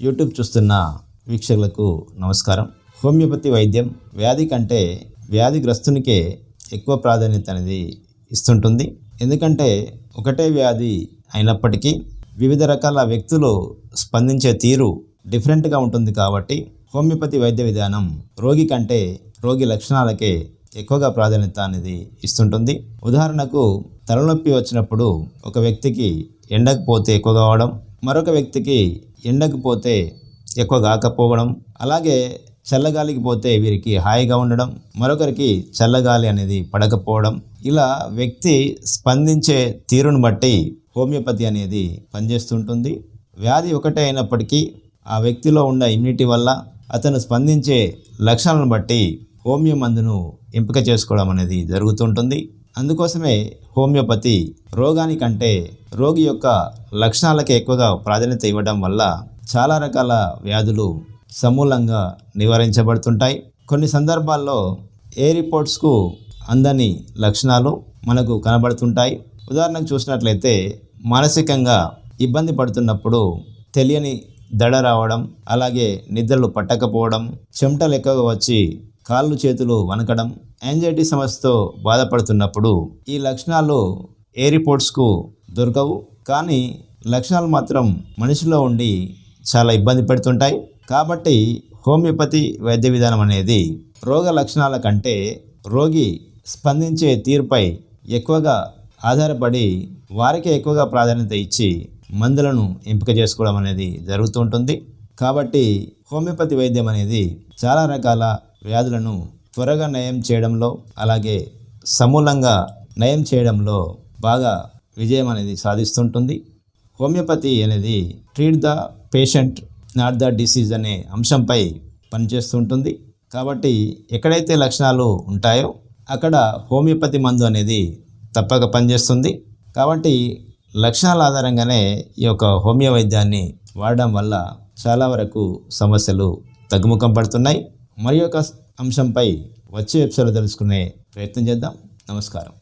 YouTube చూస్తున్న వీక్షకులకు నమస్కారం. హోమియోపతి వైద్యం వ్యాధి కంటే వ్యాధిగ్రస్తునికే ఎక్కువ ప్రాధాన్యత అనేది ఇస్తుంటుంది. ఎందుకంటే ఒకటే వ్యాధి అయినప్పటికీ వివిధ రకాల వ్యక్తులు స్పందించే తీరు డిఫరెంట్గా ఉంటుంది. కాబట్టి హోమియోపతి వైద్య విధానం రోగి కంటే రోగి లక్షణాలకే ఎక్కువగా ప్రాధాన్యత అనేది ఇస్తుంటుంది. ఉదాహరణకు తలనొప్పి వచ్చినప్పుడు ఒక వ్యక్తికి ఎండకు పోతే ఎక్కువ కావడం, మరొక వ్యక్తికి ఎండకు పోతే ఎక్కువ కాకపోవడం, అలాగే చల్లగాలికి పోతే వీరికి హాయిగా ఉండడం, మరొకరికి చల్లగాలి అనేది పడకపోవడం, ఇలా వ్యక్తి స్పందించే తీరును బట్టి హోమియోపతి అనేది పనిచేస్తుంటుంది. వ్యాధి ఒకటే అయినప్పటికీ ఆ వ్యక్తిలో ఉన్న ఇమ్యూనిటీ వల్ల అతను స్పందించే లక్షణాలను బట్టి హోమియో మందును ఎంపిక చేసుకోవడం అనేది జరుగుతుంటుంది. అందుకోసమే హోమియోపతి రోగానికంటే రోగి యొక్క లక్షణాలకే ఎక్కువగా ప్రాధాన్యత ఇవ్వడం వల్ల చాలా రకాల వ్యాధులు సమూలంగా నివారించబడుతుంటాయి. కొన్ని సందర్భాల్లో ఏ రిపోర్ట్స్కు అందని లక్షణాలు మనకు కనబడుతుంటాయి. ఉదాహరణకు చూసినట్లయితే మానసికంగా ఇబ్బంది పడుతున్నప్పుడు తెలియని దడ రావడం, అలాగే నిద్రలు పట్టకపోవడం, చెమటలు ఎక్కువగా వచ్చి కాళ్ళు చేతులు వణకడం, యాంగ్జైటీ సమస్యతో బాధపడుతున్నప్పుడు ఈ లక్షణాలు ఏ రిపోర్ట్స్కు దొరకవు. కానీ లక్షణాలు మాత్రం మనిషిలో ఉండి చాలా ఇబ్బంది పెడుతుంటాయి. కాబట్టి హోమియోపతి వైద్య విధానం అనేది రోగ లక్షణాల కంటే రోగి స్పందించే తీరుపై ఎక్కువగా ఆధారపడి వారికే ఎక్కువగా ప్రాధాన్యత ఇచ్చి మందులను ఎంపిక చేసుకోవడం అనేది జరుగుతూ ఉంటుంది. కాబట్టి హోమియోపతి వైద్యం అనేది చాలా రకాల వ్యాధులను త్వరగా నయం చేయడంలో, అలాగే సమూలంగా నయం చేయడంలో బాగా విజయం అనేది సాధిస్తుంటుంది. హోమియోపతి అనేది treat the patient not the disease అనే అంశంపై పనిచేస్తుంటుంది. కాబట్టి ఎక్కడైతే లక్షణాలు ఉంటాయో అక్కడ హోమియోపతి మందు అనేది తప్పక పనిచేస్తుంది. కాబట్టి లక్షణాల ఆధారంగానే ఈ యొక్క హోమియో వైద్యాన్ని వాడడం వల్ల చాలా వరకు సమస్యలు తగ్గుముఖం పడుతున్నాయి. మరి యొక్క అంశంపై వచ్చే ఎపిసోడ్లో తెలుసుకునే ప్రయత్నం చేద్దాం. నమస్కారం.